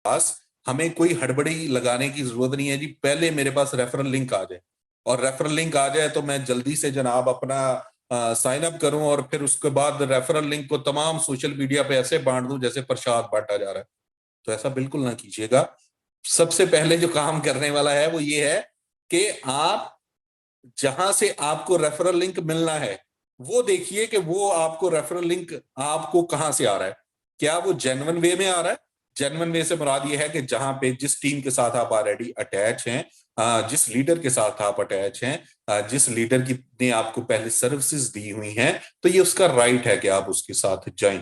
पास हमें कोई हड़बड़ी लगाने की जरूरत नहीं है जी, पहले मेरे पास रेफरल लिंक आ जाए, और रेफरल लिंक आ जाए तो मैं जल्दी से जनाब अपना साइन अप करूं, और फिर उसके बाद रेफरल लिंक को तमाम सोशल मीडिया पे ऐसे बांट दूं जैसे प्रसाद बांटा जा रहा है। तो ऐसा बिल्कुल ना कीजिएगा। सबसे पहले जो काम करने वाला है वो ये है कि आप जहां से आपको रेफरल लिंक मिलना है वो देखिए कि वो आपको रेफरल लिंक आपको कहां से आ रहा है। क्या वो जेन्युइन वे में आ रहा है? जेन्युइन वे से मुराद ये है कि जहां पे जिस टीम के साथ आप ऑलरेडी अटैच हैं, जिस लीडर के साथ आप अटैच हैं, जिस लीडर की ने आपको पहले सर्विसेज दी हुई हैं, तो ये उसका राइट है कि आप उसके साथ जाएं।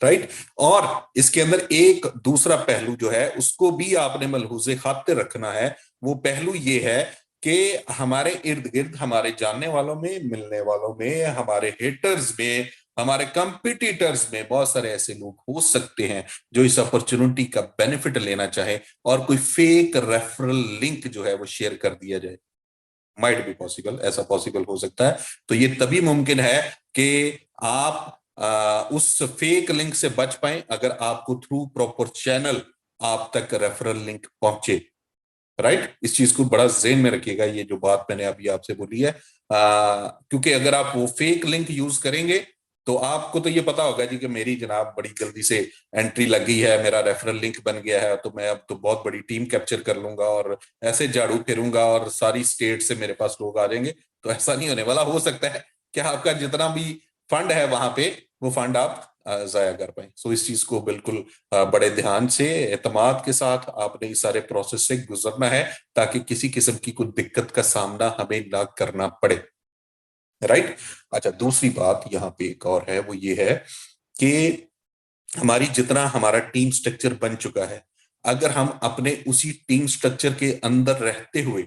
राइट। और इसके अंदर एक दूसरा पहलू जो है उसको भी आपने मलहूज़े खातिर रखना है। वो पहलू ये है कि हमारे इर्द गिर्द, हमारे जानने वालों में, मिलने वालों में, हमारे हेटर्स में, हमारे कंपिटिटर्स में बहुत सारे ऐसे लोग हो सकते हैं जो इस अपॉर्चुनिटी का बेनिफिट लेना चाहे और कोई फेक रेफरल लिंक जो है वो शेयर कर दिया जाए। माइट बी पॉसिबल, ऐसा पॉसिबल हो सकता है। तो ये तभी मुमकिन है कि आप उस फेक लिंक से बच पाए अगर आपको थ्रू प्रॉपर चैनल आप तक रेफरल लिंक पहुंचे। राइट। इस चीज को बड़ा ज़हन में रखिएगा, ये जो बात मैंने अभी आपसे बोली है। क्योंकि अगर आप वो फेक लिंक यूज करेंगे तो आपको तो ये पता होगा जी कि मेरी जनाब बड़ी जल्दी से एंट्री लग गई है, मेरा रेफरल लिंक बन गया है, तो मैं अब तो बहुत बड़ी टीम कैप्चर कर लूंगा और ऐसे झाड़ू फेरूंगा और सारी स्टेट से मेरे पास लोग आ जाएंगे। तो ऐसा नहीं होने वाला। हो सकता है कि आपका जितना भी फंड है वहां पे, वो फंड आप जाया कर पाए। सो इस चीज को बिल्कुल बड़े ध्यान से, एतमाद के साथ आपने इस सारे प्रोसेस से गुजरना है ताकि किसी किस्म की कोई दिक्कत का सामना हमें ना करना पड़े। राइट। अच्छा, दूसरी बात यहाँ पे एक और है, वो ये है कि हमारी जितना हमारा टीम स्ट्रक्चर बन चुका है, अगर हम अपने उसी टीम स्ट्रक्चर के अंदर रहते हुए,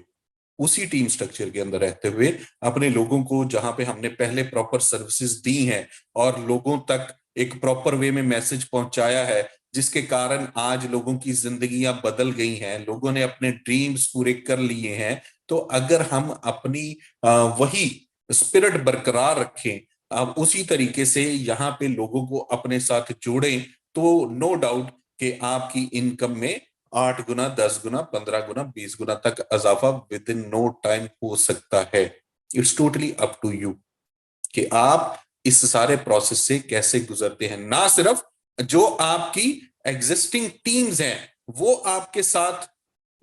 उसी टीम स्ट्रक्चर के अंदर रहते हुए अपने लोगों को जहां पे हमने पहले प्रॉपर सर्विसेज दी हैं और लोगों तक एक प्रॉपर वे में मैसेज पहुंचाया है, जिसके कारण आज लोगों की जिंदगियां बदल गई हैं, लोगों ने अपने ड्रीम्स पूरे कर लिए हैं। तो अगर हम अपनी वही स्पिरिट बरकरार रखें, अब उसी तरीके से यहाँ पे लोगों को अपने साथ जोड़ें, तो नो डाउट कि आपकी इनकम में 8 गुना, 10 गुना, 15 गुना, 20 गुना तक इजाफा विद इन नो टाइम हो सकता है। It's totally up to you कि आप इस सारे प्रोसेस से कैसे गुजरते हैं। ना सिर्फ जो आपकी एग्जिस्टिंग टीम्स हैं वो आपके साथ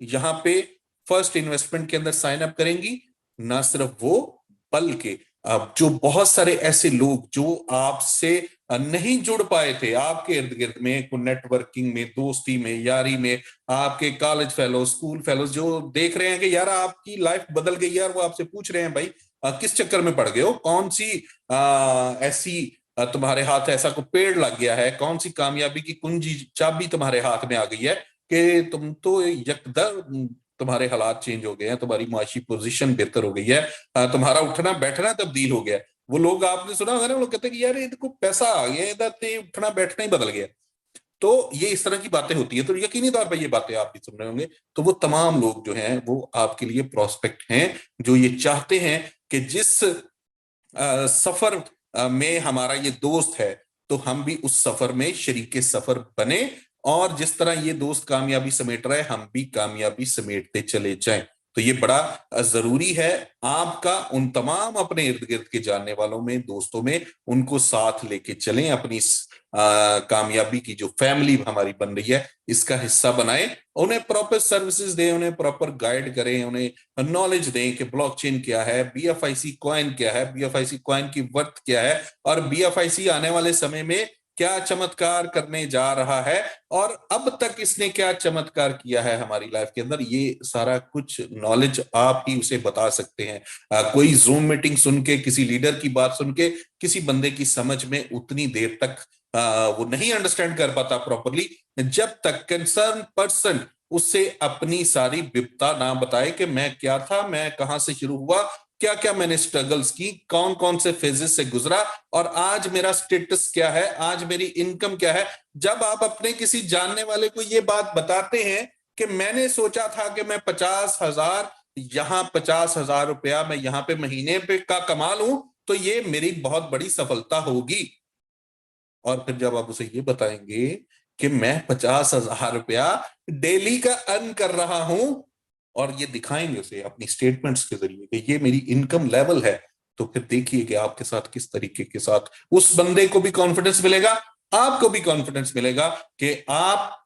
यहां पे फर्स्ट इन्वेस्टमेंट के अंदर साइन अप करेंगी, ना सिर्फ वो, बल्कि अब जो बहुत सारे ऐसे लोग जो आपसे नहीं जुड़ पाए थे, आपके इर्द गिर्द में नेटवर्किंग में, दोस्ती में, यारी में, आपके कॉलेज फेलो, स्कूल फेलोज जो देख रहे हैं कि यार आपकी लाइफ बदल गई है, और वो आपसे पूछ रहे हैं भाई किस चक्कर में पड़ गए हो, कौन सी ऐसी तुम्हारे हाथ ऐसा को पेड़ लग गया है, कौन सी कामयाबी की कुंजी चाबी तुम्हारे हाथ में आ गई है कि तुम तो यकदम तुम्हारे हालात चेंज हो गए हैं, तुम्हारी माशी पोजीशन बेहतर हो गई है, तुम्हारा उठना बैठना तब्दील हो गया है। वो लोग आपने सुना होगा ना, वो लोग कहते हैं कि यार इनको पैसा आ गया, इधर ते उठना बैठना ही बदल गया। तो ये इस तरह की बातें होती है, तो यकीनी तौर पर ये बातें आप भी सुन रहे होंगे। तो वो तमाम लोग जो हैं वो आपके लिए प्रोस्पेक्ट हैं, जो ये चाहते हैं कि जिस सफर में हमारा ये दोस्त है, तो हम भी उस सफर में शरीके सफर बने, और जिस तरह ये दोस्त कामयाबी समेट रहा है हम भी कामयाबी समेटते चले जाएं। तो ये बड़ा जरूरी है आपका उन तमाम अपने इर्द गिर्द के जानने वालों में, दोस्तों में, उनको साथ लेके चलें, अपनी कामयाबी की जो फैमिली हमारी बन रही है इसका हिस्सा बनाएं, उन्हें प्रॉपर सर्विसेज दें, उन्हें प्रॉपर गाइड करें, उन्हें नॉलेज दें कि ब्लॉकचेन क्या है, बीएफआईसी कॉइन क्या है, बीएफआईसी कॉइन की वर्थ क्या है, और बीएफआईसी आने वाले समय में क्या चमत्कार करने जा रहा है, और अब तक इसने क्या चमत्कार किया है हमारी लाइफ के अंदर। ये सारा कुछ नॉलेज आप ही उसे बता सकते हैं। कोई जूम मीटिंग सुन के, किसी लीडर की बात सुन के किसी बंदे की समझ में उतनी देर तक वो नहीं अंडरस्टैंड कर पाता प्रॉपरली जब तक कंसर्न पर्सन उससे अपनी सारी विपता ना बताए कि मैं क्या था, मैं कहां से शुरू हुआ, क्या क्या मैंने स्ट्रगल्स की, कौन कौन से फेजेस से गुजरा, और आज मेरा स्टेटस क्या है, आज मेरी इनकम क्या है। जब आप अपने किसी जानने वाले को ये बात बताते हैं कि मैंने सोचा था कि मैं 50,000 यहां, 50,000 रुपया मैं यहां पे महीने पे का कमा लूं, तो ये मेरी बहुत बड़ी सफलता होगी। और फिर जब आप उसे ये बताएंगे कि मैं 50,000 रुपया डेली का अर्न कर रहा हूं, और ये दिखाएंगे उसे अपनी स्टेटमेंट्स के जरिए कि ये मेरी इनकम लेवल है, तो फिर देखिए कि आपके साथ किस तरीके के साथ उस बंदे को भी कॉन्फिडेंस मिलेगा, आपको भी कॉन्फिडेंस मिलेगा कि आप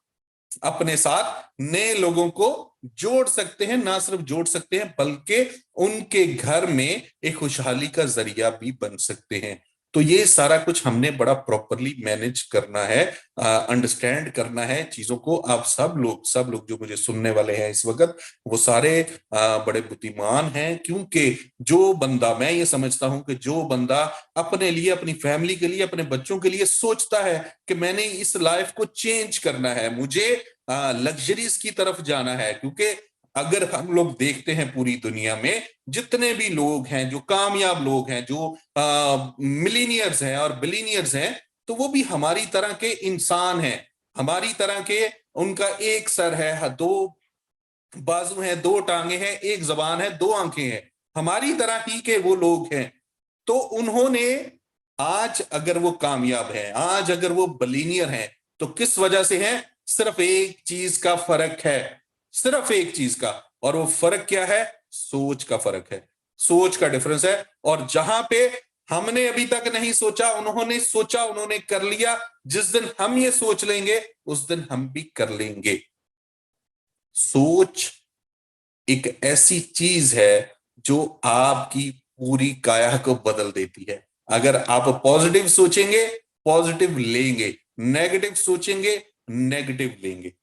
अपने साथ नए लोगों को जोड़ सकते हैं, ना सिर्फ जोड़ सकते हैं बल्कि उनके घर में एक खुशहाली का जरिया भी बन सकते हैं। तो ये सारा कुछ हमने बड़ा प्रॉपरली मैनेज करना है, अंडरस्टैंड करना है चीजों को। आप सब लोग जो मुझे सुनने वाले हैं इस वक्त, वो सारे बड़े बुद्धिमान हैं, क्योंकि जो बंदा, मैं ये समझता हूं कि जो बंदा अपने लिए, अपनी फैमिली के लिए, अपने बच्चों के लिए सोचता है कि मैंने इस लाइफ को चेंज करना है, मुझे लग्जरीज की तरफ जाना है, क्योंकि अगर हम लोग देखते हैं पूरी दुनिया में जितने भी लोग हैं, जो कामयाब लोग हैं, जो मिलीनियर्स हैं और बिलीनियर्स हैं, तो वो भी हमारी तरह के इंसान हैं, हमारी तरह के। उनका एक सर है, दो बाजू हैं, दो टांगे हैं, एक जबान है, दो आंखें हैं, हमारी तरह ही के वो लोग हैं। तो उन्होंने आज अगर वो कामयाब हैं, आज अगर वो बिलीनियर हैं, तो किस वजह से हैं? सिर्फ एक चीज का फर्क है, सिर्फ एक चीज का। और वो फर्क क्या है? सोच का फर्क है, सोच का डिफरेंस है। और जहां पे हमने अभी तक नहीं सोचा, उन्होंने सोचा, उन्होंने कर लिया। जिस दिन हम ये सोच लेंगे, उस दिन हम भी कर लेंगे। सोच एक ऐसी चीज है जो आपकी पूरी काया को बदल देती है। अगर आप पॉजिटिव सोचेंगे, पॉजिटिव लेंगे, नेगेटिव सोचेंगे, नेगेटिव लेंगे।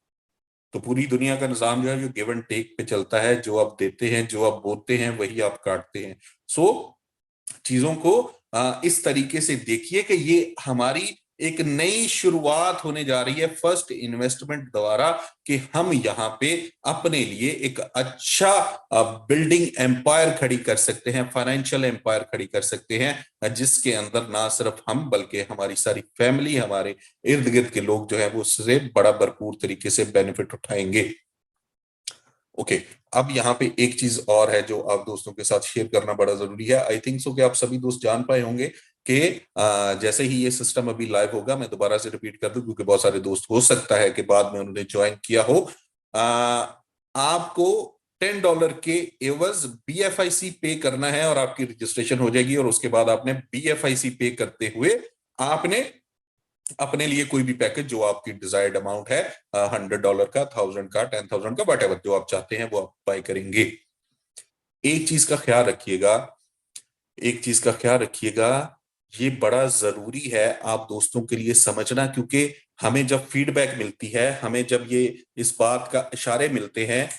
तो पूरी दुनिया का निजाम जो है, जो गिव एंड टेक पे चलता है, जो आप देते हैं, जो आप बोते हैं, वही आप काटते हैं। सो चीजों को इस तरीके से देखिए कि ये हमारी एक नई शुरुआत होने जा रही है फर्स्ट इन्वेस्टमेंट द्वारा, कि हम यहाँ पे अपने लिए एक अच्छा बिल्डिंग एम्पायर खड़ी कर सकते हैं, फाइनेंशियल एम्पायर खड़ी कर सकते हैं, जिसके अंदर ना सिर्फ हम बल्कि हमारी सारी फैमिली, हमारे इर्द गिर्द के लोग जो है वो उससे बड़ा भरपूर तरीके से बेनिफिट उठाएंगे। ओके, अब यहाँ पे एक चीज और है जो आप दोस्तों के साथ शेयर करना बड़ा जरूरी है। आई थिंक सो कि आप सभी दोस्त जान पाए होंगे कि जैसे ही ये सिस्टम अभी लाइव होगा, मैं दोबारा से रिपीट कर दूं क्योंकि बहुत सारे दोस्त हो सकता है कि बाद में उन्होंने ज्वाइन किया हो। आपको $10 के एवज BFIC पे करना है और आपकी रजिस्ट्रेशन हो जाएगी, और उसके बाद आपने BFIC पे करते हुए आपने अपने लिए कोई भी पैकेज जो आपकी डिजायर्ड अमाउंट है, $100 का, 1000 का, 10,000 का, वट जो आप चाहते हैं वो आप बाय करेंगे। एक चीज का ख्याल रखिएगा, एक चीज का ख्याल रखिएगा, ये बड़ा जरूरी है आप दोस्तों के लिए समझना, क्योंकि हमें जब फीडबैक मिलती है, हमें जब ये इस बात का इशारे मिलते हैं,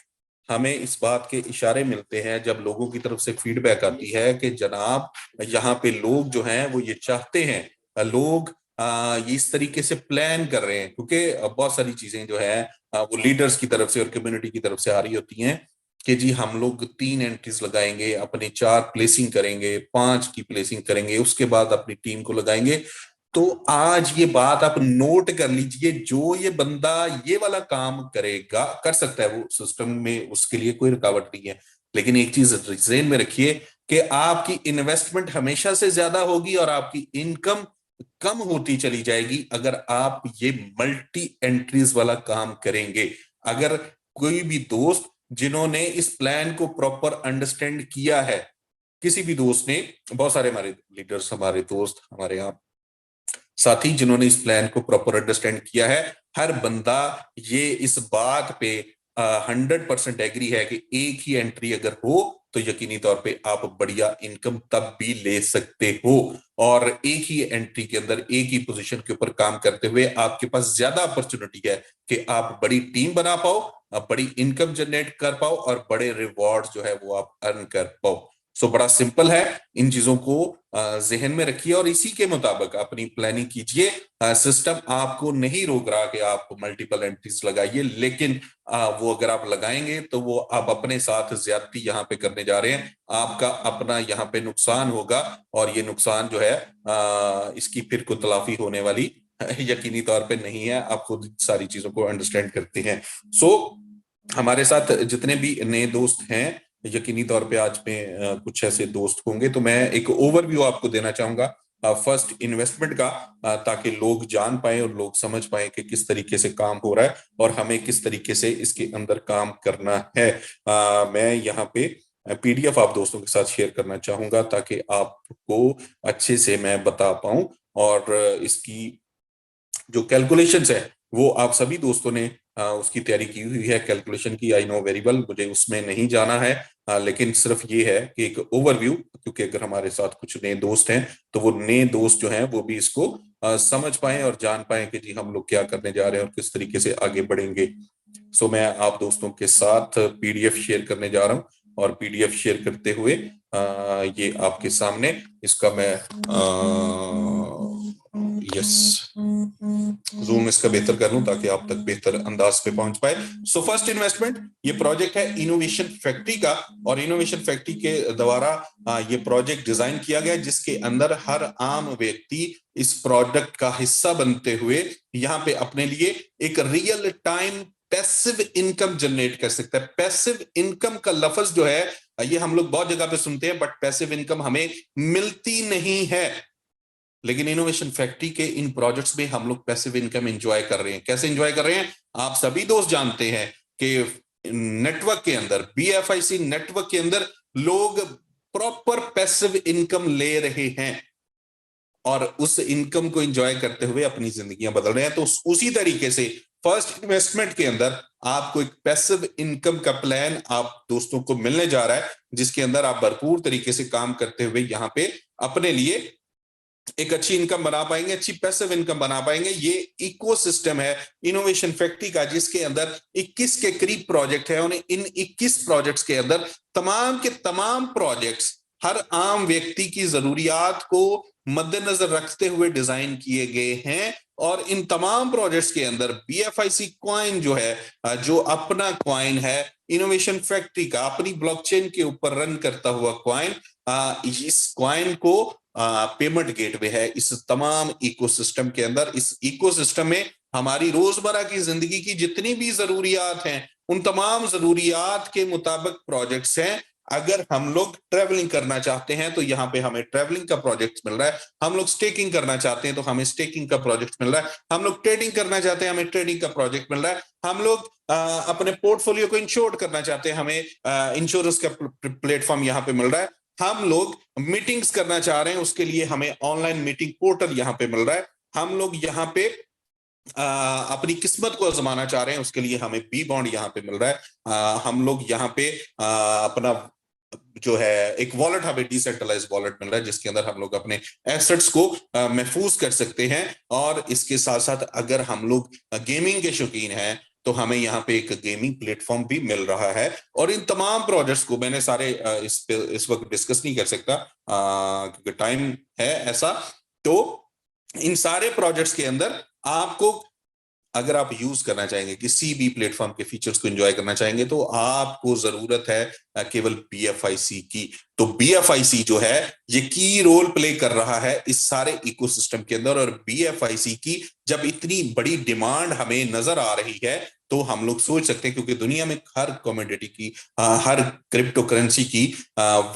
हमें इस बात के इशारे मिलते हैं, जब लोगों की तरफ से फीडबैक आती है कि जनाब यहाँ पे लोग जो हैं वो ये चाहते हैं, लोग ये इस तरीके से प्लान कर रहे हैं, क्योंकि बहुत सारी चीजें जो है वो लीडर्स की तरफ से और कम्युनिटी की तरफ से आ रही होती हैं कि जी हम लोग 3 एंट्रीज लगाएंगे, अपने 4 प्लेसिंग करेंगे, 5 की प्लेसिंग करेंगे, उसके बाद अपनी टीम को लगाएंगे। तो आज ये बात आप नोट कर लीजिए, जो ये बंदा ये वाला काम करेगा, कर सकता है वो सिस्टम में, उसके लिए कोई रुकावट नहीं है। लेकिन एक चीज ज़हन में रखिए कि आपकी इन्वेस्टमेंट हमेशा से ज्यादा होगी और आपकी इनकम कम होती चली जाएगी अगर आप ये मल्टी एंट्रीज वाला काम करेंगे। अगर कोई भी दोस्त जिन्होंने इस प्लान को प्रॉपर अंडरस्टैंड किया है, किसी भी दोस्त ने, बहुत सारे हमारे लीडर्स, हमारे दोस्त, हमारे यहाँ साथी जिन्होंने इस प्लान को प्रॉपर अंडरस्टैंड किया है, हर बंदा ये इस बात पे 100% एग्री है कि एक ही एंट्री अगर हो तो यकीनी तौर पे आप बढ़िया इनकम तब भी ले सकते हो, और एक ही एंट्री के अंदर एक ही पोजीशन के ऊपर काम करते हुए आपके पास ज्यादा अपॉर्चुनिटी है कि आप बड़ी टीम बना पाओ, आप बड़ी इनकम जनरेट कर पाओ और बड़े रिवॉर्ड्स जो है वो आप अर्न कर पाओ। सो बड़ा सिंपल है, इन चीजों को जहन में रखिए और इसी के मुताबिक अपनी प्लानिंग कीजिए। सिस्टम आपको नहीं रोक रहा कि आप मल्टीपल एंट्रीज लगाइए, लेकिन वो अगर आप लगाएंगे तो वो आप अपने साथ ज्यादती यहाँ पे करने जा रहे हैं, आपका अपना यहाँ पे नुकसान होगा, और ये नुकसान जो है इसकी फिर को तलाफी होने वाली यकीनी तौर पे नहीं है। आप खुद सारी चीजों को अंडरस्टैंड करते हैं। सो हमारे साथ जितने भी नए दोस्त हैं, यकीनी तौर पे आज में कुछ ऐसे दोस्त होंगे, तो मैं एक ओवरव्यू आपको देना चाहूंगा फर्स्ट इन्वेस्टमेंट का, ताकि लोग जान पाए और लोग समझ पाए कि किस तरीके से काम हो रहा है और हमें किस तरीके से इसके अंदर काम करना है। मैं यहाँ पे पीडीएफ आप दोस्तों के साथ शेयर करना चाहूंगा ताकि आपको अच्छे से मैं बता पाऊं, और इसकी जो कैलकुलेशंस है वो आप सभी दोस्तों ने उसकी तैयारी की हुई है। कैलकुलेशन की आई नो वेरी वेल, मुझे उसमें नहीं जाना है, लेकिन सिर्फ ये है कि एक ओवरव्यू, क्योंकि अगर हमारे साथ कुछ नए दोस्त हैं तो वो नए दोस्त जो हैं वो भी इसको समझ पाए और जान पाए कि जी हम लोग क्या करने जा रहे हैं और किस तरीके से आगे बढ़ेंगे। सो मैं आप दोस्तों के साथ पीडीएफ शेयर करने जा रहा हूं, और पीडीएफ शेयर करते हुए ये आपके सामने इसका मैं यस जूम इसका बेहतर कर लूं ताकि आप तक बेहतर अंदाज पे पहुंच पाए। सो फर्स्ट इन्वेस्टमेंट, ये प्रोजेक्ट है इनोवेशन फैक्ट्री का, और इनोवेशन फैक्ट्री के द्वारा ये प्रोजेक्ट डिजाइन किया गया जिसके अंदर हर आम व्यक्ति इस प्रोडक्ट का हिस्सा बनते हुए यहाँ पे अपने लिए एक real time passive income generate कर सकता है। पैसिव इनकम का लफ्ज जो है ये हम लोग बहुत जगह पे सुनते हैं, बट पैसिव इनकम हमें मिलती नहीं है। लेकिन इनोवेशन फैक्ट्री के इन प्रोजेक्ट्स में हम लोग पैसिव इनकम एंजॉय कर रहे हैं। कैसे एंजॉय कर रहे हैं? आप सभी दोस्त जानते हैं कि नेटवर्क के अंदर, बीएफआईसी नेटवर्क के अंदर लोग प्रॉपर पैसिव इनकम ले रहे हैं और उस इनकम को एंजॉय करते हुए अपनी जिंदगियां बदल रहे हैं। तो उसी तरीके से फर्स्ट इन्वेस्टमेंट के अंदर आपको एक पैसिव इनकम का प्लान आप दोस्तों को मिलने जा रहा है, जिसके अंदर आप भरपूर तरीके से काम करते हुए यहाँ पे अपने लिए एक अच्छी इनकम बना पाएंगे, अच्छी पैसिव इनकम बना पाएंगे। ये इकोसिस्टम है इनोवेशन फैक्ट्री का, जिसके अंदर 21 के करीब प्रोजेक्ट है, और इन 21 प्रोजेक्ट्स के अंदर तमाम के तमाम प्रोजेक्ट्स हर आम व्यक्ति की जरूरियात को मद्देनजर रखते हुए डिजाइन किए गए हैं। और इन तमाम प्रोजेक्ट्स के अंदर बीएफआईसी कॉइन जो है, जो अपना कॉइन है इनोवेशन फैक्ट्री का, अपनी ब्लॉकचेन के ऊपर रन करता हुआ कॉइन, इस कॉइन को पेमेंट गेटवे है इस तमाम इकोसिस्टम के अंदर। इस इकोसिस्टम में हमारी रोजमर्रा की जिंदगी की जितनी भी जरूरियात हैं उन तमाम जरूरियात के मुताबिक प्रोजेक्ट्स हैं। अगर हम लोग ट्रेवलिंग करना चाहते हैं तो यहाँ पे हमें ट्रेवलिंग का प्रोजेक्ट मिल रहा है, हम लोग स्टेकिंग करना चाहते हैं तो हमें स्टेकिंग का प्रोजेक्ट मिल रहा है, हम लोग ट्रेडिंग करना चाहते हैं हमें ट्रेडिंग का प्रोजेक्ट मिल रहा है, हम लोग अपने पोर्टफोलियो को इंश्योर करना चाहते हैं हमें इंश्योरेंस का प्लेटफॉर्म यहाँ पे मिल रहा है, हम लोग मीटिंग्स करना चाह रहे हैं उसके लिए हमें ऑनलाइन मीटिंग पोर्टल यहाँ पे मिल रहा है, हम लोग यहाँ पे अपनी किस्मत को आजमाना चाह रहे हैं उसके लिए हमें बी बॉन्ड यहाँ पे मिल रहा है, हम लोग यहाँ पे अपना जो है एक वॉलेट, हमें डिसेंट्रलाइज वॉलेट मिल रहा है जिसके अंदर हम लोग अपने एसेट्स को महफूज कर सकते हैं। और इसके साथ साथ अगर हम लोग गेमिंग के शौकीन हैं तो हमें यहाँ पे एक गेमिंग प्लेटफॉर्म भी मिल रहा है। और इन तमाम प्रोजेक्ट्स को मैंने सारे इस वक्त डिस्कस नहीं कर सकता क्योंकि टाइम है ऐसा। तो इन सारे प्रोजेक्ट्स के अंदर आपको, अगर आप यूज करना चाहेंगे किसी भी प्लेटफॉर्म के फीचर्स को एंजॉय करना चाहेंगे तो आपको जरूरत है केवल बीएफआईसी की। तो बीएफआईसी जो है ये की रोल प्ले कर रहा है इस सारे इकोसिस्टम के अंदर, और बीएफआईसी की जब इतनी बड़ी डिमांड हमें नजर आ रही है तो हम लोग सोच सकते हैं, क्योंकि दुनिया में हर कमोडिटी की, हर क्रिप्टो करेंसी की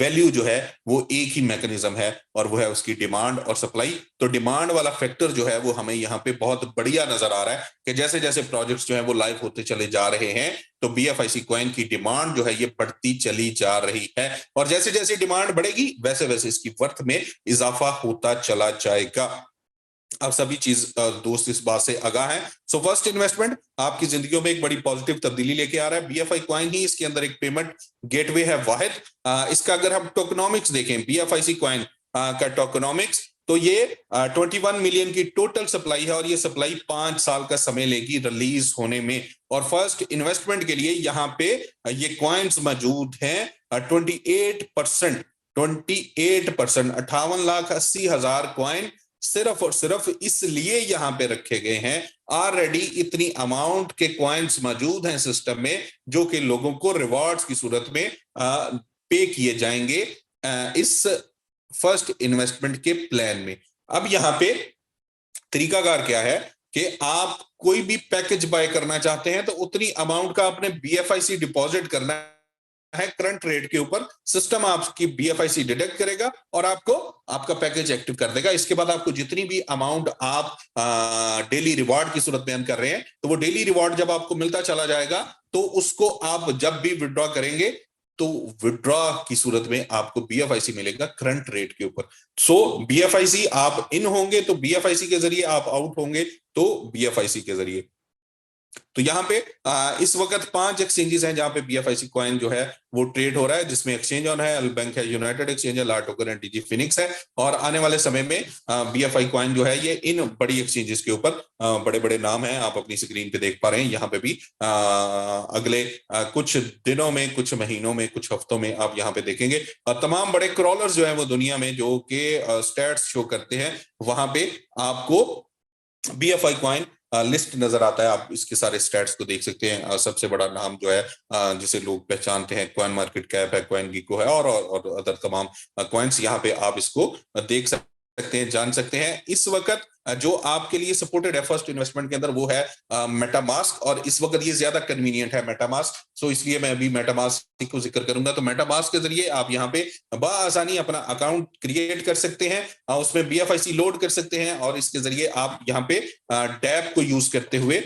वैल्यू जो है वो एक ही मैकेनिज्म है और वो है उसकी डिमांड और सप्लाई। तो डिमांड वाला फैक्टर जो है वो हमें यहाँ पे बहुत बढ़िया नजर आ रहा है कि जैसे जैसे प्रोजेक्ट्स जो है वो लाइव होते चले जा रहे हैं तो बीएफआईसी कॉइन की डिमांड जो है ये बढ़ती चली जा रही है, और जैसे जैसे डिमांड बढ़ेगी वैसे वैसे इसकी वर्थ में इजाफा होता चला जाएगा। अब सभी चीज दोस्त इस बात से आगाह हैं। सो फर्स्ट इन्वेस्टमेंट आपकी जिंदगियों में एक बड़ी पॉजिटिव तब्दीली लेके आ रहा है। बीएफआई कॉइन ही इसके अंदर एक पेमेंट गेटवे है वाहिद। इसका अगर हम टोकनॉमिक्स देखें, बीएफआईसी कॉइन का टोकनॉमिक्स, तो ये 21 मिलियन की टोटल सप्लाई है और ये सप्लाई 5 साल का समय लेगी रिलीज होने में। और फर्स्ट इन्वेस्टमेंट के लिए यहाँ पे ये कॉइन्स मौजूद हैं 28%, 58,80,000 कॉइन सिर्फ और सिर्फ इसलिए यहां पे रखे गए हैं। ऑलरेडी इतनी अमाउंट के कॉइन्स मौजूद हैं सिस्टम में जो कि लोगों को रिवॉर्ड्स की सूरत में पे किए जाएंगे इस फर्स्ट इन्वेस्टमेंट के प्लान में। अब यहां पे तरीकाकार क्या है कि आप कोई भी पैकेज बाय करना चाहते हैं तो उतनी अमाउंट का आपने बीएफआईसी डिपॉजिट करना है है करंट रेट के ऊपर, सिस्टम आपकी बीएफआईसी डिटेक्ट करेगा और आपको आपका पैकेज एक्टिव कर देगा। इसके बाद आपको जितनी भी अमाउंट आप डेली रिवॉर्ड की सूरत में अर्न कर रहे हैं, तो वो डेली रिवॉर्ड जब आपको मिलता चला जाएगा, तो उसको आप जब भी विड्रॉ करेंगे तो विड्रॉ की सूरत में आपको बीएफआईसी मिलेगा करंट रेट के ऊपर। सो बीएफआईसी आप इन होंगे तो बीएफआईसी के जरिए, आप आउट होंगे तो बीएफआईसी के जरिए। तो यहाँ पे इस वक्त 5 एक्सचेंजेस हैं जहां पे बीएफआईसी कॉइन जो है वो ट्रेड हो रहा है, जिसमें एक्सचेंज ऑन है, अलबैंक है, यूनाइटेड एक्सचेंज है, लाटोकर है, डीजी फिनिक्स है। और आने वाले समय में बीएफआई कॉइन जो है ये इन बड़ी एक्सचेंजेस के ऊपर, बड़े बड़े नाम हैं, आप अपनी स्क्रीन पे देख पा रहे हैं। यहाँ पे भी अगले कुछ दिनों में, कुछ महीनों में, कुछ हफ्तों में आप यहाँ पे देखेंगे तमाम बड़े क्रॉलर्स जो है वो दुनिया में जो कि स्टैट्स शो करते हैं, वहां पे आपको बीएफआई कॉइन लिस्ट नजर आता है। आप इसके सारे स्टैट्स को देख सकते हैं। सबसे बड़ा नाम जो है जिसे लोग पहचानते हैं, कॉइन मार्केट कैप है, कॉइन गीको है, और अदर तमाम कॉइन्स, यहाँ पे आप इसको देख सकते हैं, जान सकते हैं। इस वक्त जो आपके लिए सपोर्टेड है फर्स्ट इन्वेस्टमेंट के अंदर, वो है मेटामास्क, और इस वक्त ये ज्यादा कन्वीनियंट है मेटामास्क। सो इसलिए मैं अभी मेटामास्क को जिक्र करूंगा। तो मेटामास्क के जरिए आप यहाँ पे बआसानी अपना अकाउंट क्रिएट कर सकते हैं, उसमें बीएफआईसी लोड कर सकते हैं, और इसके जरिए आप यहाँ पे डैप को यूज करते हुए,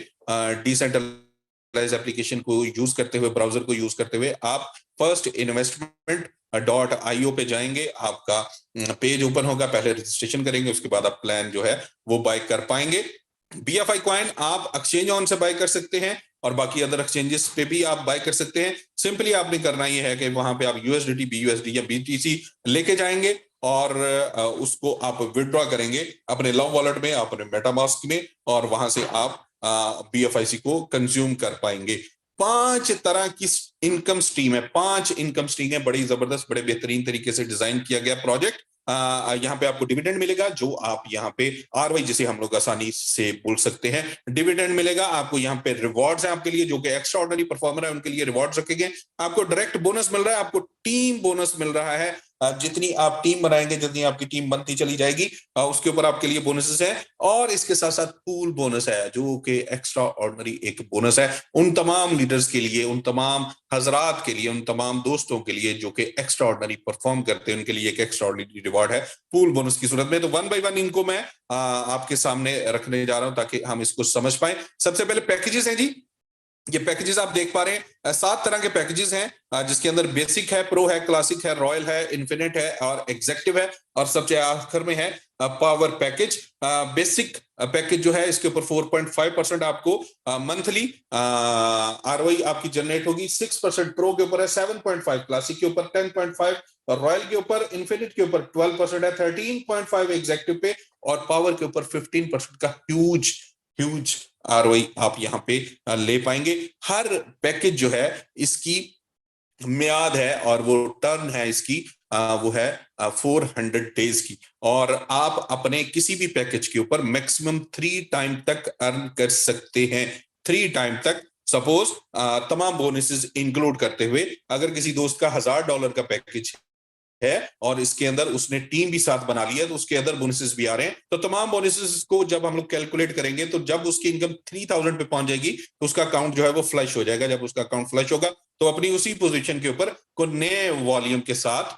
डिसेंट्रलाइज एप्लीकेशन को यूज करते हुए, ब्राउजर को यूज करते हुए, आप फर्स्ट इन्वेस्टमेंट .io पे जाएंगे, आपका पेज ओपन होगा, पहले रजिस्ट्रेशन करेंगे, उसके बाद आप प्लान जो है वो बाय कर पाएंगे। बीएफआई कॉइन आप एक्सचेंज ऑन से बाय कर सकते हैं, और बाकी अदर एक्सचेंजेस पे भी आप बाय कर सकते हैं। सिंपली आपने करना ये है कि वहां पे आप यूएसडीटी, बीयूएसडी या बीटीसी लेके जाएंगे, और उसको आप विड्रॉ करेंगे अपने लव वॉलेट में, अपने मेटामास्क में, और वहां से आप बीएफआईसी को कंज्यूम कर पाएंगे। 5 तरह की इनकम स्ट्रीम है, 5 इनकम स्ट्रीम है, बड़ी जबरदस्त, बड़े बेहतरीन तरीके से डिजाइन किया गया प्रोजेक्ट। यहाँ पे आपको डिविडेंड मिलेगा, जो आप यहाँ पे आरवाई, जिसे हम लोग आसानी से बोल सकते हैं, डिविडेंड मिलेगा आपको। यहाँ पे रिवॉर्ड्स हैं आपके लिए, जो कि एक्स्ट्रा ऑर्डिनरी परफॉर्मर है उनके लिए रिवॉर्ड्स रखे गए। आपको डायरेक्ट बोनस मिल रहा है, आपको टीम बोनस मिल रहा है। जितनी आप टीम बनाएंगे, जितनी आपकी टीम बनती चली जाएगी, उसके ऊपर आपके लिए बोनसेस है। और इसके साथ साथ पूल बोनस है, जो कि एक्स्ट्रा ऑर्डिनरी एक बोनस है उन तमाम लीडर्स के लिए, उन तमाम हजरात के लिए, उन तमाम दोस्तों के लिए जो कि एक्स्ट्रा ऑर्डिनरी परफॉर्म करते हैं, उनके लिए एक एक्स्ट्रा ऑर्डिनरी रिवॉर्ड है पूल बोनस की सूरत में। तो 1 बाय 1 इनको मैं आपके सामने रखने जा रहा हूं ताकि हम इसको समझ पाए। सबसे पहले पैकेजेस हैं जी। ये पैकेजेस आप देख पा रहे हैं, 7 तरह के पैकेजेस हैं, जिसके अंदर बेसिक है, प्रो है, क्लासिक है, रॉयल है, इन्फिनिट है, और एग्जेक्टिव है, और सबसे आखिर में है पावर पैकेज। बेसिक पैकेज जो है, इसके ऊपर 4.5% आपको मंथली आरओआई आपकी जनरेट होगी। 6% प्रो के ऊपर है, 7.5 क्लासिक के ऊपर, 10.5 और रॉयल के ऊपर, इन्फिनिट के ऊपर 12% है, 13.5 एग्जेक्टिव पे, और पावर के ऊपर 15% का ह्यूज आरओआई आप यहाँ पे ले पाएंगे। हर पैकेज जो है इसकी म्याद है, और वो टर्न है इसकी, वो है 400 डेज की, और आप अपने किसी भी पैकेज के ऊपर मैक्सिमम 3 टाइम तक अर्न कर सकते हैं। 3 टाइम तक। सपोज तमाम बोनसेस इंक्लूड करते हुए, अगर किसी दोस्त का $1000 का पैकेज है और इसके अंदर उसने टीम भी साथ बना लिया, तो उसके अंदर बोनसेस भी आ रहे हैं, तो तमाम बोनसेस को जब हम लोग कैलकुलेट करेंगे, तो जब उसकी इनकम 3000 पे पहुंच जाएगी, तो उसका अकाउंट जो है वो फ्लश हो जाएगा। जब उसका अकाउंट फ्लश होगा, तो अपनी उसी पोजीशन के ऊपर को नए वॉल्यूम के साथ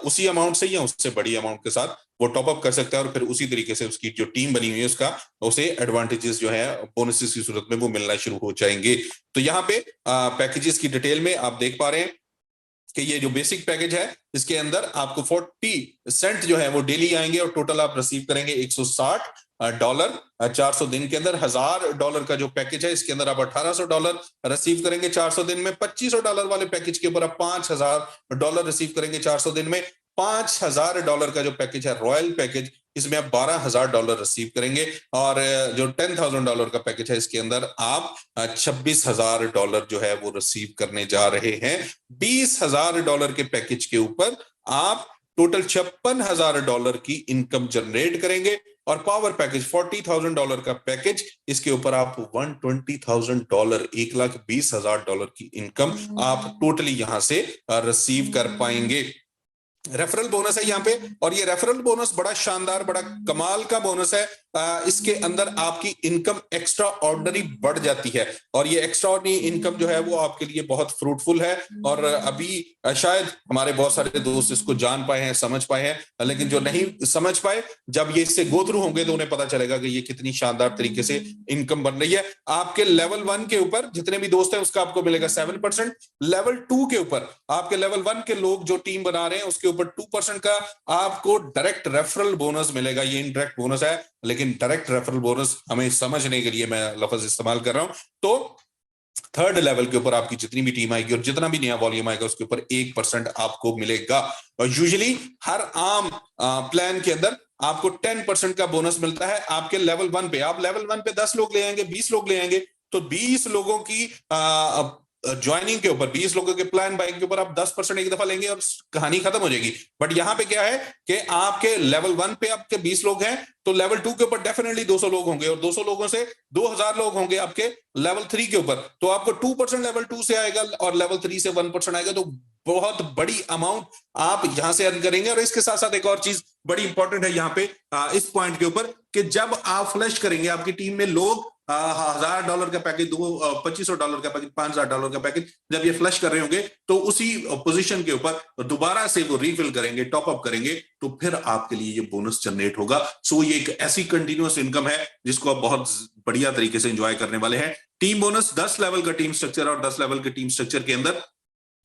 उसी अमाउंट से या उससे बड़ी अमाउंट के साथ वो टॉप अप कर सकता है, और फिर उसी तरीके से उसकी जो टीम बनी हुई है उसका, उसे एडवांटेजेस जो है बोनसेस की सूरत में वो मिलना शुरू हो जाएंगे। तो यहाँ पे पैकेजेस की डिटेल में आप देख पा रहे हैं कि ये जो बेसिक पैकेज है, इसके अंदर आपको 40 सेंट जो है वो डेली आएंगे, और टोटल आप रिसीव करेंगे $160 400 दिन के अंदर। $1000 का जो पैकेज है, इसके अंदर आप $1800 रिसीव करेंगे 400 दिन में। $2500 वाले पैकेज के ऊपर आप $5000 रिसीव करेंगे 400 दिन में। $5000 का जो पैकेज है रॉयल पैकेज, इसमें आप $12000 रिसीव करेंगे, और जो $10,000 का पैकेज है, इसके अंदर आप $26,000 जो है वो रिसीव करने जा रहे हैं। $20,000 के पैकेज के ऊपर आप टोटल $56,000 की इनकम जनरेट करेंगे, और पावर पैकेज $40,000 का पैकेज, इसके ऊपर आप $120,000 $1,20,000 की इनकम आप टोटली यहां से रिसीव कर पाएंगे। रेफरल बोनस है यहाँ पे, और ये रेफरल बोनस बड़ा शानदार, बड़ा कमाल का बोनस है। इसके अंदर आपकी इनकम एक्स्ट्रा ऑर्डिनरी बढ़ जाती है, और ये एक्स्ट्रा ऑर्डिनरी इनकम जो है वो आपके लिए बहुत फ्रूटफुल है। और अभी शायद हमारे बहुत सारे दोस्त इसको जान पाए हैं, समझ पाए हैं, लेकिन जो नहीं समझ पाए, जब ये इससे गो थ्रू होंगे तो उन्हें पता चलेगा कि ये कितनी शानदार तरीके से इनकम बन रही है। आपके लेवल 1 के ऊपर जितने भी दोस्त हैं उसका आपको मिलेगा 7%। लेवल 2 के ऊपर आपके लेवल 1 के लोग जो टीम बना रहे हैं उसके ऊपर 2% का आपको डायरेक्ट रेफरल बोनस मिलेगा। ये इनडायरेक्ट बोनस है, लेकिन डायरेक्ट रेफरल बोनस हमें समझने के लिए मैं लफ्ज इस्तेमाल कर रहा हूं। तो थर्ड लेवल के ऊपर आपकी जितनी भी टीम आएगी और जितना भी नया वॉल्यूम आएगा उसके ऊपर 1% आपको मिलेगा। और यूजुअली हर आम प्लान के अंदर आपको 10% का बोनस मिलता है आपके लेवल 1 पे। आप लेवल 1 पे 10 लोग ले आएंगे, 20 लोग ले आएंगे, तो 20 लोगों की ज्वाइनिंग के ऊपर, 20 लोगों के प्लान बाइंग के ऊपर आप 10% एक दफा लेंगे और कहानी खत्म हो जाएगी। बट यहां पे क्या है कि आपके लेवल 1 पे आपके 20 लोग हैं, तो लेवल 2 के ऊपर डेफिनेटली 200 लोग होंगे, और 200 लोगों से 2000 लोग होंगे आपके लेवल 3 के ऊपर, तो आपको 2% लेवल 2 से आएगा और लेवल 3 से 1% आएगा। तो बहुत बड़ी अमाउंट आप यहां से अर्न करेंगे। और इसके साथ साथ एक और चीज बड़ी इंपॉर्टेंट है यहाँ पे इस पॉइंट के ऊपर, कि जब आप फ्लश करेंगे आपकी टीम में लोग $1000 का पैकेज, $2500 का पैकेज, $5000 का पैकेज जब ये फ्लश कर रहे होंगे, तो उसी पोजीशन के ऊपर दोबारा से वो रीफिल करेंगे, टॉप अप करेंगे, तो फिर आपके लिए ये बोनस जनरेट होगा। सो ये एक ऐसी कंटिन्यूअस इनकम है जिसको आप बहुत बढ़िया तरीके से एंजॉय करने वाले हैं। टीम बोनस 10 लेवल का टीम स्ट्रक्चर, और 10 लेवल के टीम स्ट्रक्चर के अंदर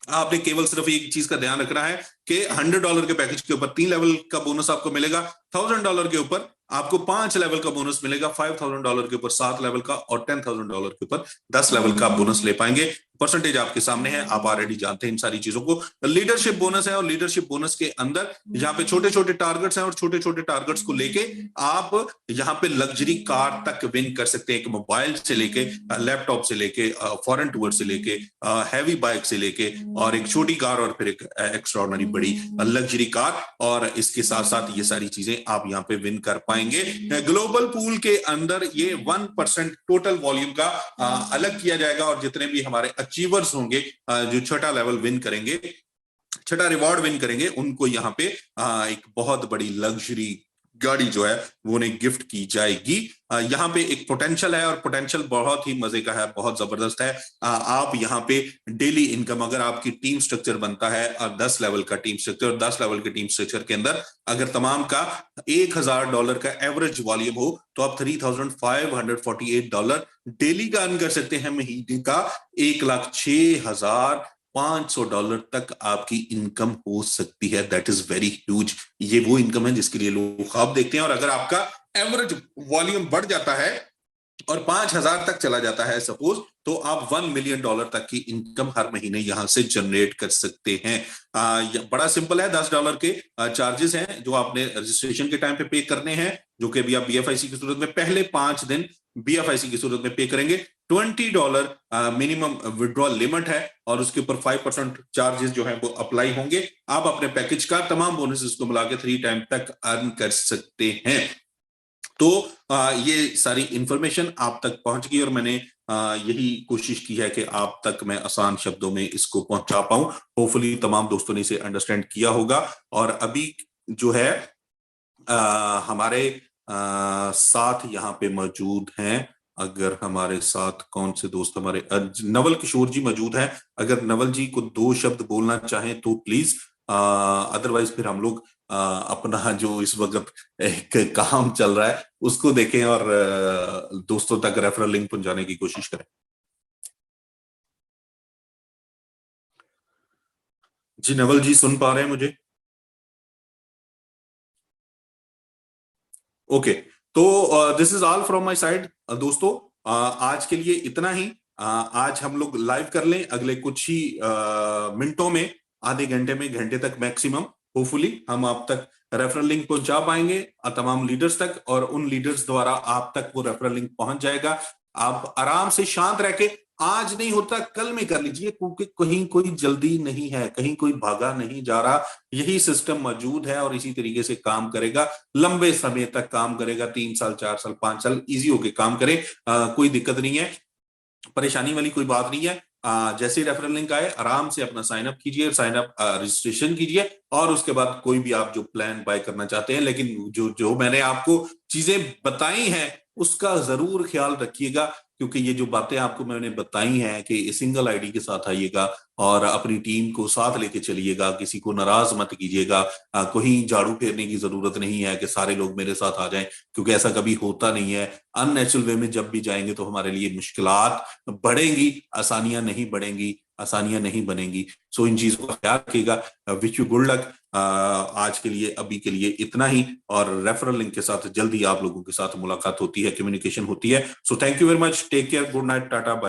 आपने केवल सिर्फ एक चीज का ध्यान रखना है कि $100 के पैकेज के ऊपर 3 लेवल का बोनस आपको मिलेगा, $1000 के ऊपर आपको 5 लेवल का बोनस मिलेगा, $5000 के ऊपर 7 लेवल का, और $10000 के ऊपर 10 लेवल का बोनस ले पाएंगे। परसेंटेज आपके सामने है, आप ऑलरेडी जानते हैं इन सारी चीजों को। लीडरशिप बोनस है, और लीडरशिप बोनस के अंदर यहाँ पे छोटे छोटे टारगेट्स हैं, और छोटे छोटे टारगेट्स को लेके आप यहाँ पे लग्जरी कार तक विन कर सकते हैं। एक मोबाइल से लेके, लैपटॉप से लेके, फॉरेन टूर से लेके, हैवी बाइक से लेके, और एक छोटी कार, और फिर एक एक्स्ट्राऑर्डिनरी बड़ी लग्जरी कार, और इसके साथ साथ ये सारी चीजें आप यहाँ पे विन कर पाएंगे। ग्लोबल पूल के अंदर ये 1% टोटल वॉल्यूम का अलग किया जाएगा, और जितने भी हमारे अचीवर्स होंगे जो छठा लेवल विन करेंगे, छठा रिवॉर्ड विन करेंगे, उनको यहाँ पे एक बहुत बड़ी लग्जरी गाड़ी जो है वो उन्हें गिफ्ट की जाएगी। यहाँ पे एक पोटेंशियल है, और पोटेंशियल बहुत ही मजे का है, बहुत जबरदस्त है। आप यहाँ पे डेली इनकम, अगर आपकी टीम स्ट्रक्चर बनता है और 10 लेवल का टीम स्ट्रक्चर, और 10 लेवल के टीम स्ट्रक्चर के अंदर अगर तमाम का $1000 का एवरेज वॉल्यूम हो, तो आप $3548 डेली का अर्न कर सकते हैं। महीने का $1,06,500 तक आपकी इनकम हो सकती है। That is very huge. ये वो इनकम है जिसके लिए लोग ख्वाब देखते हैं। और अगर आपका एवरेज वॉल्यूम बढ़ जाता है और 5000 तक चला जाता है सपोज, तो आप $1 मिलियन तक की इनकम हर महीने यहां से जनरेट कर सकते हैं। बड़ा सिंपल है। $10 के चार्जेस हैं जो आपने रजिस्ट्रेशन के टाइम पे पे करने हैं, जो कि अभी आप BFIC की सूरत में पहले 5 दिन BFIC की सूरत में पे करेंगे। $20 मिनिमम विड्रॉल लिमिट है, और उसके ऊपर 5% चार्जेस जो है वो अप्लाई होंगे। आप अपने पैकेज का तमाम बोनसेस को मिला के 3 टाइम तक अर्न कर सकते हैं। तो ये सारी इंफॉर्मेशन आप तक पहुंच गई, और मैंने यही कोशिश की है कि आप तक मैं आसान शब्दों में इसको पहुंचा पाऊं। होपफुली तमाम दोस्तों ने इसे अंडरस्टैंड किया होगा। और अभी जो है हमारे साथ यहाँ पे मौजूद हैं, अगर हमारे साथ कौन से दोस्त हमारे, नवल किशोर जी मौजूद हैं। अगर नवल जी को 2 शब्द बोलना चाहें तो प्लीज, अदरवाइज फिर हम लोग अपना जो इस वक्त एक काम चल रहा है उसको देखें और दोस्तों तक रेफरल लिंक पहुंचाने की कोशिश करें। जी नवल जी सुन पा रहे हैं मुझे? ओके, तो this is all from my side दोस्तों। आज के लिए इतना ही। आज हम लोग लाइव कर लें अगले कुछ ही मिनटों में, आधे घंटे में, घंटे तक मैक्सिमम। होपफुली हम आप तक रेफरल लिंक पहुंचा पाएंगे तमाम लीडर्स तक, और उन लीडर्स द्वारा आप तक वो रेफरल लिंक पहुंच जाएगा। आप आराम से शांत रह के, आज नहीं होता कल में कर लीजिए, क्योंकि कहीं कोई जल्दी नहीं है, कहीं कोई भागा नहीं जा रहा। यही सिस्टम मौजूद है और इसी तरीके से काम करेगा, लंबे समय तक काम करेगा। 3 साल, 4 साल, 5 साल इजी होके काम करे। कोई दिक्कत नहीं है, परेशानी वाली कोई बात नहीं है। जैसे ही रेफरल लिंक आए आराम से अपना साइन अप कीजिए, साइन अप रजिस्ट्रेशन कीजिए, और उसके बाद कोई भी आप जो प्लान बाय करना चाहते हैं, लेकिन जो जो मैंने आपको चीजें बताई हैं उसका जरूर ख्याल रखिएगा, क्योंकि ये जो बातें आपको मैंने बताई हैं कि सिंगल आईडी के साथ आइएगा और अपनी टीम को साथ लेके चलिएगा, किसी को नाराज मत कीजिएगा, कहीं झाड़ू फेरने की जरूरत नहीं है कि सारे लोग मेरे साथ आ जाएं, क्योंकि ऐसा कभी होता नहीं है। अननेचुरल वे में जब भी जाएंगे तो हमारे लिए मुश्किलात बढ़ेंगी, आसानियां नहीं बढ़ेंगी, आसानियां नहीं बनेंगी। सो इन चीजों का ख्याल रखिएगा। Wish you good luck. आज के लिए अभी के लिए इतना ही, और रेफरल लिंक के साथ जल्दी आप लोगों के साथ मुलाकात होती है, कम्युनिकेशन होती है। So thank you very much, take care, good night, tata, bye.